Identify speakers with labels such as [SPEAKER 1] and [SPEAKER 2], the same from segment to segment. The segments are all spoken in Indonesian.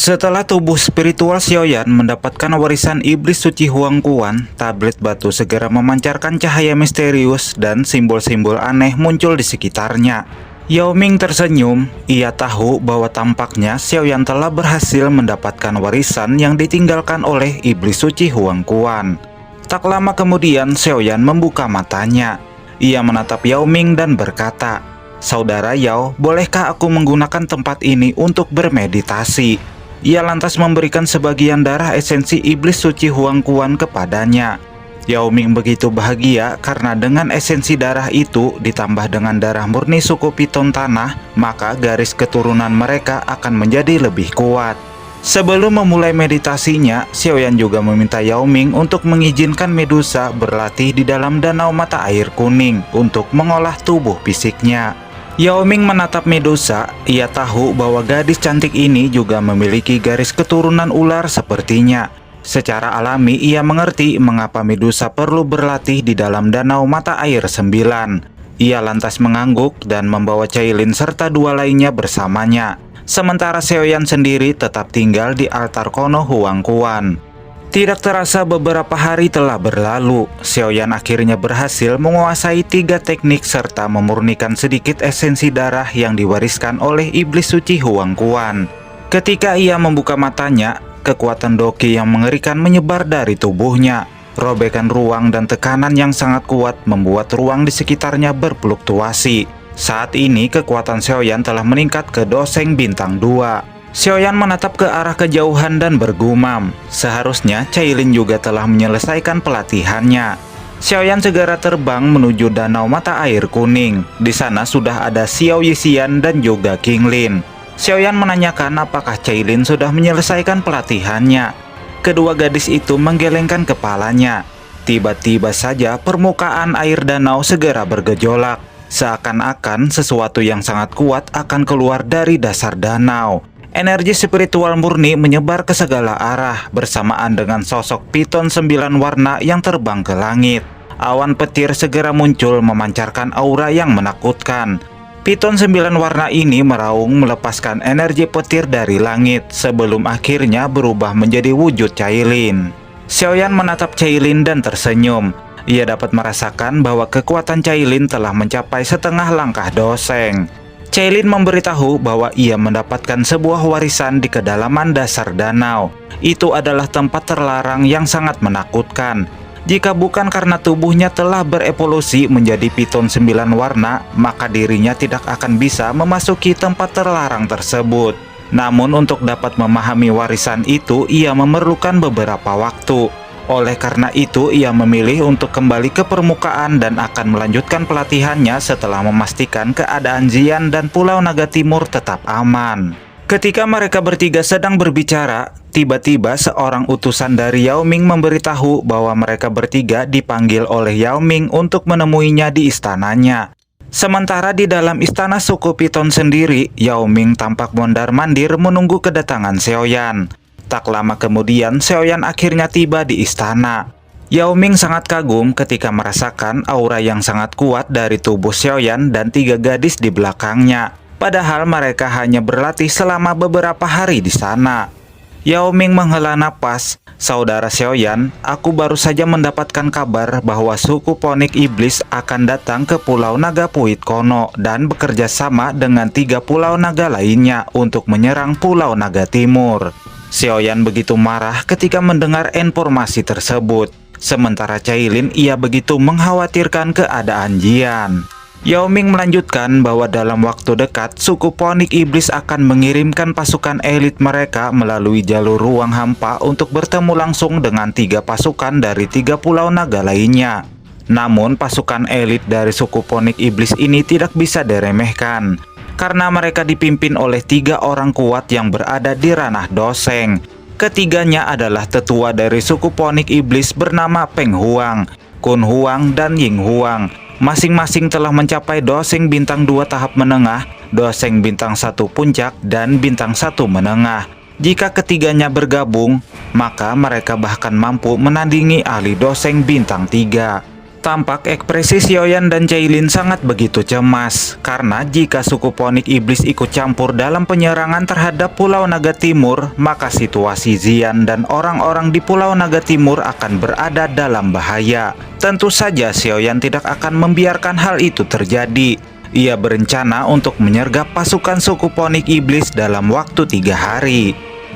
[SPEAKER 1] Setelah tubuh spiritual Xiaoyan mendapatkan warisan iblis suci Huangquan, tablet batu segera memancarkan cahaya misterius dan simbol-simbol aneh muncul di sekitarnya. Yao Ming tersenyum, ia tahu bahwa tampaknya Xiaoyan telah berhasil mendapatkan warisan yang ditinggalkan oleh iblis suci Huangquan. Tak lama kemudian Xiaoyan membuka matanya. Ia menatap Yao Ming dan berkata, "Saudara Yao, bolehkah aku menggunakan tempat ini untuk bermeditasi?" Ia lantas memberikan sebagian darah esensi iblis suci Huangquan kepadanya. Yao Ming begitu bahagia karena dengan esensi darah itu ditambah dengan darah murni suku Piton Tanah, maka garis keturunan mereka akan menjadi lebih kuat. Sebelum memulai meditasinya, Xiaoyan juga meminta Yao Ming untuk mengizinkan Medusa berlatih di dalam danau mata air kuning untuk mengolah tubuh fisiknya. Yao Ming menatap Medusa, ia tahu bahwa gadis cantik ini juga memiliki garis keturunan ular sepertinya. Secara alami ia mengerti mengapa Medusa perlu berlatih di dalam danau mata air 9. Ia lantas mengangguk dan membawa Cailin serta dua lainnya bersamanya. Sementara Xiaoyan sendiri tetap tinggal di altar Kono Huangquan. Tidak terasa beberapa hari telah berlalu, Xiaoyan akhirnya berhasil menguasai 3 teknik serta memurnikan sedikit esensi darah yang diwariskan oleh iblis suci Huangquan. Ketika ia membuka matanya, kekuatan Doqi yang mengerikan menyebar dari tubuhnya. Robekan ruang dan tekanan yang sangat kuat membuat ruang di sekitarnya berfluktuasi. Saat ini kekuatan Xiaoyan telah meningkat ke doseng bintang 2. Xiaoyan menatap ke arah kejauhan dan bergumam, seharusnya Cailin juga telah menyelesaikan pelatihannya. Xiaoyan segera terbang menuju danau mata air kuning. Di sana sudah ada Xiao Yixian dan juga King Lin. Xiaoyan menanyakan apakah Cailin sudah menyelesaikan pelatihannya. Kedua gadis itu menggelengkan kepalanya. Tiba-tiba saja permukaan air danau segera bergejolak. Seakan-akan sesuatu yang sangat kuat akan keluar dari dasar danau. Energi spiritual murni menyebar ke segala arah bersamaan dengan sosok Piton 9 warna yang terbang ke langit. Awan petir segera muncul memancarkan aura yang menakutkan. Piton 9 warna ini meraung melepaskan energi petir dari langit sebelum akhirnya berubah menjadi wujud Cailin. Xiaoyan menatap Cailin dan tersenyum. Ia dapat merasakan bahwa kekuatan Cailin telah mencapai setengah langkah doseng. Cailin memberitahu bahwa ia mendapatkan sebuah warisan di kedalaman dasar danau. Itu adalah tempat terlarang yang sangat menakutkan. Jika bukan karena tubuhnya telah berevolusi menjadi Piton 9 warna, maka dirinya tidak akan bisa memasuki tempat terlarang tersebut. Namun untuk dapat memahami warisan itu, ia memerlukan beberapa waktu. Oleh karena itu, ia memilih untuk kembali ke permukaan dan akan melanjutkan pelatihannya setelah memastikan keadaan Xian dan Pulau Naga Timur tetap aman. Ketika mereka bertiga sedang berbicara, tiba-tiba seorang utusan dari Yao Ming memberitahu bahwa mereka bertiga dipanggil oleh Yao Ming untuk menemuinya di istananya. Sementara di dalam istana suku Piton sendiri, Yao Ming tampak mondar-mandir menunggu kedatangan Xiaoyan. Tak lama kemudian, Xiaoyan akhirnya tiba di istana. Yao Ming sangat kagum ketika merasakan aura yang sangat kuat dari tubuh Xiaoyan dan 3 gadis di belakangnya. Padahal mereka hanya berlatih selama beberapa hari di sana. Yao Ming menghela napas. "Saudara Xiaoyan, aku baru saja mendapatkan kabar bahwa suku Ponik Iblis akan datang ke Pulau Naga Puit Kono dan bekerja sama dengan 3 pulau naga lainnya untuk menyerang Pulau Naga Timur." Xiaoyan begitu marah ketika mendengar informasi tersebut. Sementara Cailin ia begitu mengkhawatirkan keadaan Jian. Yao Ming melanjutkan bahwa dalam waktu dekat suku Ponik Iblis akan mengirimkan pasukan elit mereka melalui jalur ruang hampa untuk bertemu langsung dengan 3 pasukan dari 3 pulau naga lainnya. Namun pasukan elit dari suku Ponik Iblis ini tidak bisa diremehkan, karena mereka dipimpin oleh 3 orang kuat yang berada di ranah doseng. Ketiganya adalah tetua dari suku Ponik Iblis bernama Peng Huang, Kun Huang, dan Ying Huang. Masing-masing telah mencapai doseng bintang 2 tahap menengah, doseng bintang 1 puncak, dan bintang 1 menengah. Jika ketiganya bergabung, maka mereka bahkan mampu menandingi ahli doseng bintang 3. Tampak ekspresi Xiaoyan dan Cailin sangat begitu cemas, karena jika suku Ponik Iblis ikut campur dalam penyerangan terhadap Pulau Naga Timur, maka situasi Xian dan orang-orang di Pulau Naga Timur akan berada dalam bahaya. Tentu saja Xiaoyan tidak akan membiarkan hal itu terjadi. Ia berencana untuk menyergap pasukan suku Ponik Iblis dalam waktu 3 hari.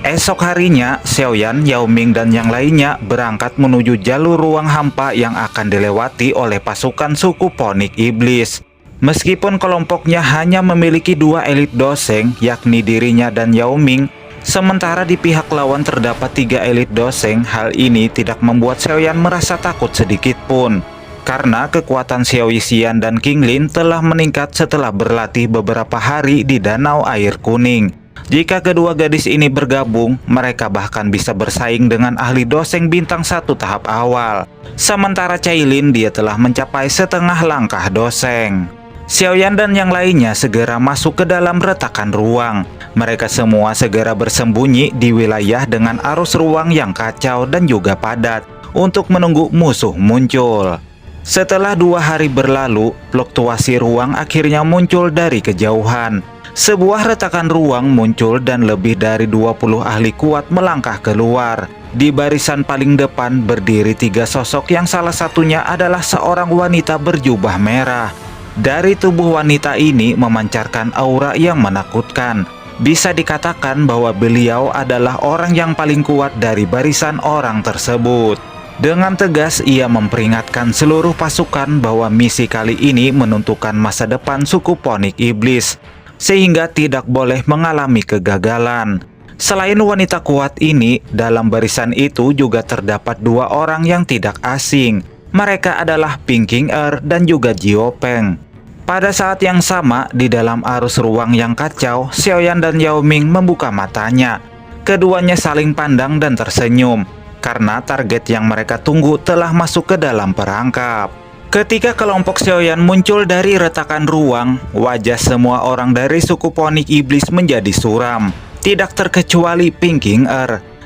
[SPEAKER 1] Esok harinya, Xiaoyan, Yao Ming, dan yang lainnya berangkat menuju jalur ruang hampa yang akan dilewati oleh pasukan suku Ponik Iblis. Meskipun kelompoknya hanya memiliki 2 elit doseng, yakni dirinya dan Yao Ming, sementara di pihak lawan terdapat 3 elit doseng, hal ini tidak membuat Xiaoyan merasa takut sedikit pun. Karena kekuatan Xiao Yixian dan King Lin telah meningkat setelah berlatih beberapa hari di Danau Air Kuning. Jika kedua gadis ini bergabung, mereka bahkan bisa bersaing dengan ahli doseng bintang 1 tahap awal. Sementara Cailin, dia telah mencapai setengah langkah doseng. Xiaoyan dan yang lainnya segera masuk ke dalam retakan ruang. Mereka semua segera bersembunyi di wilayah dengan arus ruang yang kacau dan juga padat untuk menunggu musuh muncul. Setelah 2 hari berlalu, fluktuasi ruang akhirnya muncul dari kejauhan. Sebuah retakan ruang muncul dan lebih dari 20 ahli kuat melangkah keluar. Di barisan paling depan berdiri 3 sosok yang salah satunya adalah seorang wanita berjubah merah. Dari tubuh wanita ini memancarkan aura yang menakutkan. Bisa dikatakan bahwa beliau adalah orang yang paling kuat dari barisan orang tersebut. Dengan tegas ia memperingatkan seluruh pasukan bahwa misi kali ini menentukan masa depan suku Ponik Iblis, sehingga tidak boleh mengalami kegagalan. Selain wanita kuat ini, dalam barisan itu juga terdapat 2 orang yang tidak asing. Mereka adalah Ping King dan juga Jiao Peng. Pada saat yang sama, di dalam arus ruang yang kacau, Xiaoyan dan Yao Ming membuka matanya. Keduanya saling pandang dan tersenyum, karena target yang mereka tunggu telah masuk ke dalam perangkap. Ketika kelompok Xiaoyan muncul dari retakan ruang, wajah semua orang dari suku Ponik Iblis menjadi suram. Tidak terkecuali Ping King.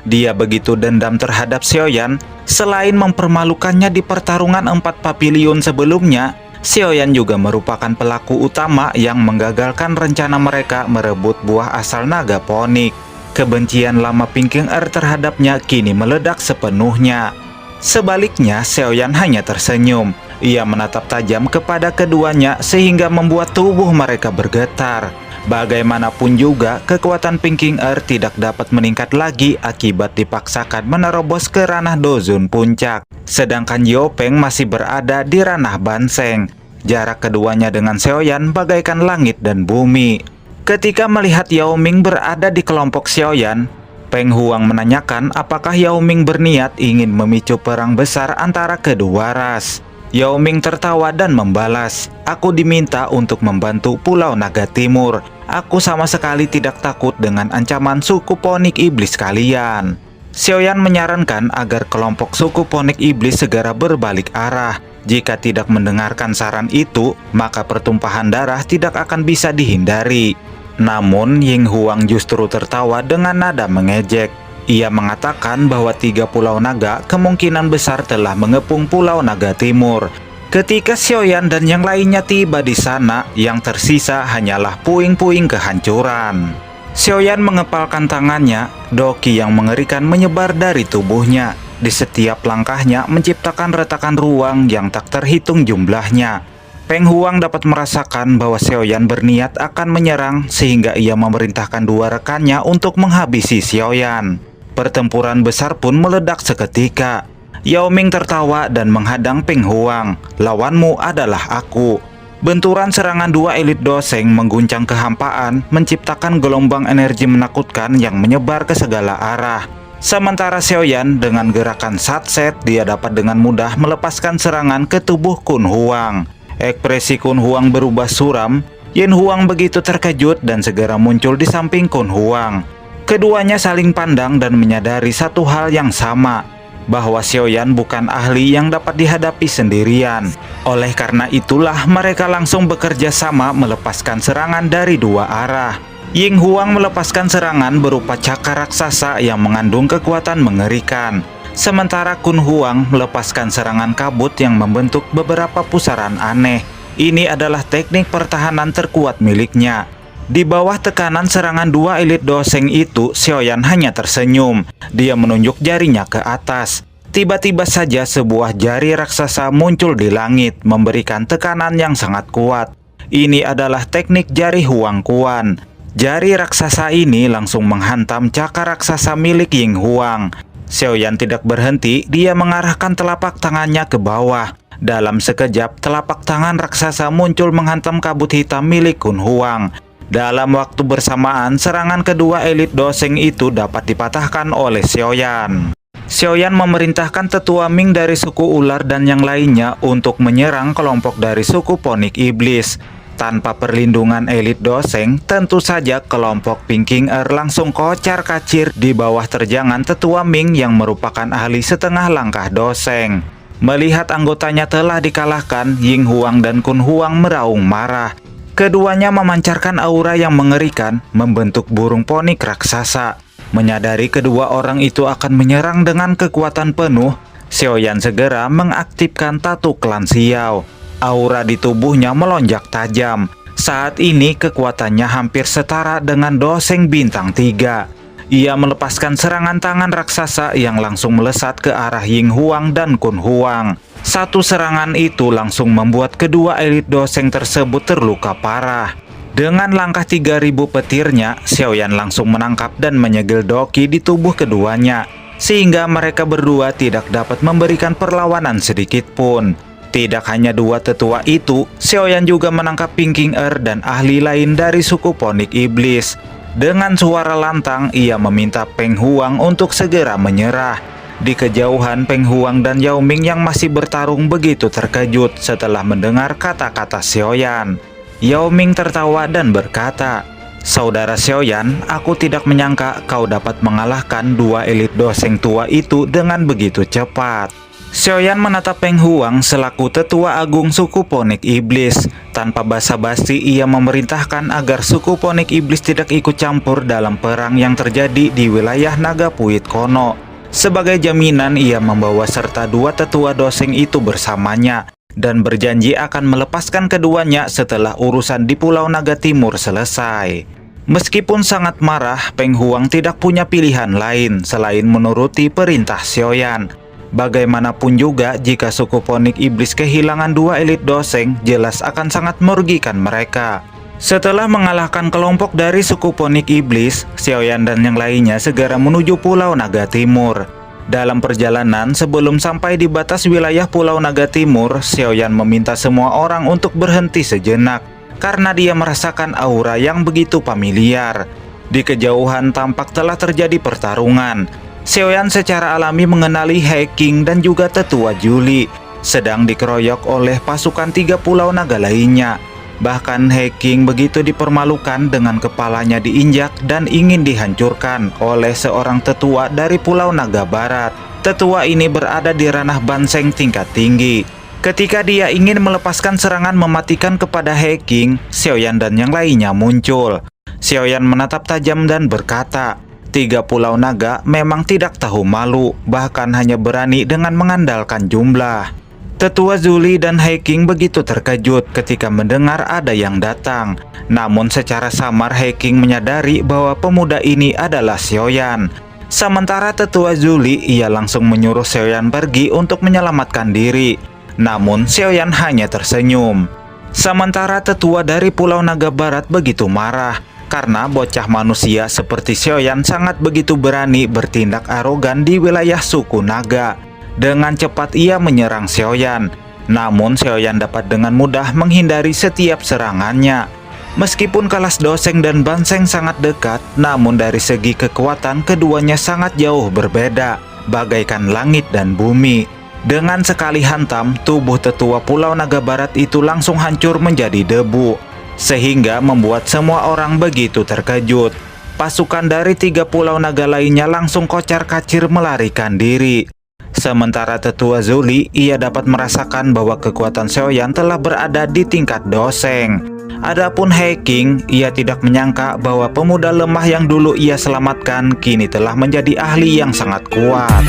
[SPEAKER 1] Dia begitu dendam terhadap Xiaoyan. Selain mempermalukannya di pertarungan 4 pavilion sebelumnya, Xiaoyan juga merupakan pelaku utama yang menggagalkan rencana mereka merebut buah asal naga Ponik. Kebencian lama Ping King terhadapnya kini meledak sepenuhnya. Sebaliknya, Xiaoyan hanya tersenyum. Ia menatap tajam kepada keduanya sehingga membuat tubuh mereka bergetar. Bagaimanapun juga, kekuatan Ping King tidak dapat meningkat lagi akibat dipaksakan menerobos ke ranah Dozun Puncak. Sedangkan Jiao Peng masih berada di ranah Banseng. Jarak keduanya dengan Xiaoyan bagaikan langit dan bumi. Ketika melihat Yao Ming berada di kelompok Xiaoyan, Peng Huang menanyakan apakah Yao Ming berniat ingin memicu perang besar antara kedua ras. Yao Ming tertawa dan membalas, "Aku diminta untuk membantu Pulau Naga Timur. Aku sama sekali tidak takut dengan ancaman suku Ponik Iblis kalian." Xiaoyan menyarankan agar kelompok suku Ponik Iblis segera berbalik arah. Jika tidak mendengarkan saran itu, maka pertumpahan darah tidak akan bisa dihindari. Namun Ying Huang justru tertawa dengan nada mengejek. Ia mengatakan bahwa 3 pulau naga kemungkinan besar telah mengepung Pulau Naga Timur. Ketika Xiaoyan dan yang lainnya tiba di sana, yang tersisa hanyalah puing-puing kehancuran. Xiaoyan mengepalkan tangannya, doki yang mengerikan menyebar dari tubuhnya. Di setiap langkahnya menciptakan retakan ruang yang tak terhitung jumlahnya. Peng Huang dapat merasakan bahwa Xiaoyan berniat akan menyerang sehingga ia memerintahkan 2 rekannya untuk menghabisi Xiaoyan. Pertempuran besar pun meledak seketika. Yao Ming tertawa dan menghadang Peng Huang. "Lawanmu adalah aku." Benturan serangan 2 elit doseng mengguncang kehampaan, menciptakan gelombang energi menakutkan yang menyebar ke segala arah. Sementara Xiaoyan dengan gerakan satset, dia dapat dengan mudah melepaskan serangan ke tubuh Kun Huang. Ekspresi Kun Huang berubah suram. Yin Huang begitu terkejut dan segera muncul di samping Kun Huang. Keduanya saling pandang dan menyadari satu hal yang sama, bahwa Xiaoyan bukan ahli yang dapat dihadapi sendirian. Oleh karena itulah mereka langsung bekerja sama melepaskan serangan dari 2 arah. Ying Huang melepaskan serangan berupa cakar raksasa yang mengandung kekuatan mengerikan. Sementara Kun Huang melepaskan serangan kabut yang membentuk beberapa pusaran aneh. Ini adalah teknik pertahanan terkuat miliknya. Di bawah tekanan serangan dua elit Doseng itu, Xiaoyan hanya tersenyum. Dia menunjuk jarinya ke atas. Tiba-tiba saja sebuah jari raksasa muncul di langit, memberikan tekanan yang sangat kuat. Ini adalah teknik jari Huang Quan. Jari raksasa ini langsung menghantam cakar raksasa milik Ying Huang. Xiaoyan tidak berhenti, dia mengarahkan telapak tangannya ke bawah. Dalam sekejap, telapak tangan raksasa muncul menghantam kabut hitam milik Kun Huang. Dalam waktu bersamaan, serangan kedua elit Doseng itu dapat dipatahkan oleh Xiaoyan. Xiaoyan memerintahkan tetua Ming dari suku ular dan yang lainnya untuk menyerang kelompok dari suku Ponik Iblis. Tanpa perlindungan elit Doseng, tentu saja kelompok Pinking Er langsung kocar-kacir di bawah terjangan tetua Ming yang merupakan ahli setengah langkah Doseng. Melihat anggotanya telah dikalahkan, Ying Huang dan Kun Huang meraung marah. Keduanya memancarkan aura yang mengerikan, membentuk burung ponik raksasa. Menyadari kedua orang itu akan menyerang dengan kekuatan penuh, Xiaoyan segera mengaktifkan Tatu Klan Xiao. Aura di tubuhnya melonjak tajam. Saat ini kekuatannya hampir setara dengan Doseng bintang 3. Ia melepaskan serangan tangan raksasa yang langsung melesat ke arah Ying Huang dan Kun Huang. Satu serangan itu langsung membuat kedua elit Doseng tersebut terluka parah. Dengan langkah 3000 petirnya, Xiaoyan langsung menangkap dan menyegel Doki di tubuh keduanya, sehingga mereka berdua tidak dapat memberikan perlawanan sedikit pun. Tidak hanya dua tetua itu, Xiaoyan juga menangkap Pinking Er dan ahli lain dari suku Ponik Iblis. Dengan suara lantang, ia meminta Peng Huang untuk segera menyerah. Di kejauhan, Peng Huang dan Yao Ming yang masih bertarung begitu terkejut setelah mendengar kata-kata Xiaoyan. Yao Ming tertawa dan berkata, "Saudara Xiaoyan, aku tidak menyangka kau dapat mengalahkan dua elit Doseng tua itu dengan begitu cepat." Xiaoyan menatap Peng Huang selaku tetua agung suku Ponik Iblis. Tanpa basa-basi, ia memerintahkan agar suku Ponik Iblis tidak ikut campur dalam perang yang terjadi di wilayah Naga Puit Kono. Sebagai jaminan, ia membawa serta dua tetua Doseng itu bersamanya dan berjanji akan melepaskan keduanya setelah urusan di Pulau Naga Timur selesai. Meskipun sangat marah, Peng Huang tidak punya pilihan lain selain menuruti perintah Xiaoyan. Bagaimanapun juga, jika suku Ponik Iblis kehilangan dua elit Doseng, jelas akan sangat merugikan mereka. Setelah mengalahkan kelompok dari suku Ponik Iblis, Xiaoyan dan yang lainnya segera menuju Pulau Naga Timur. Dalam perjalanan, sebelum sampai di batas wilayah Pulau Naga Timur, Xiaoyan meminta semua orang untuk berhenti sejenak, karena dia merasakan aura yang begitu familiar. Di kejauhan tampak telah terjadi pertarungan. Xiaoyan secara alami mengenali He King dan juga tetua Juli, sedang dikeroyok oleh pasukan 3 pulau naga lainnya. Bahkan He King begitu dipermalukan dengan kepalanya diinjak dan ingin dihancurkan oleh seorang tetua dari Pulau Naga Barat. Tetua ini berada di ranah Banseng tingkat tinggi. Ketika dia ingin melepaskan serangan mematikan kepada He King, Xiaoyan dan yang lainnya muncul. Xiaoyan menatap tajam dan berkata, 3 pulau naga memang tidak tahu malu, bahkan hanya berani dengan mengandalkan jumlah. Tetua Zuli dan He King begitu terkejut ketika mendengar ada yang datang. Namun secara samar He King menyadari bahwa pemuda ini adalah Xiaoyan. Sementara tetua Zuli, ia langsung menyuruh Xiaoyan pergi untuk menyelamatkan diri. Namun Xiaoyan hanya tersenyum. Sementara tetua dari Pulau Naga Barat begitu marah karena bocah manusia seperti Xiaoyan sangat begitu berani bertindak arogan di wilayah suku naga. Dengan cepat ia menyerang Xiaoyan. Namun Xiaoyan dapat dengan mudah menghindari setiap serangannya. Meskipun kelas Doseng dan Banseng sangat dekat, namun dari segi kekuatan keduanya sangat jauh berbeda, bagaikan langit dan bumi. Dengan sekali hantam, tubuh tetua Pulau Naga Barat itu langsung hancur menjadi debu, sehingga membuat semua orang begitu terkejut. Pasukan dari 3 pulau naga lainnya langsung kocar-kacir melarikan diri. Sementara tetua Zuli, ia dapat merasakan bahwa kekuatan Xiaoyan telah berada di tingkat Doseng. Adapun He King, ia tidak menyangka bahwa pemuda lemah yang dulu ia selamatkan kini telah menjadi ahli yang sangat kuat.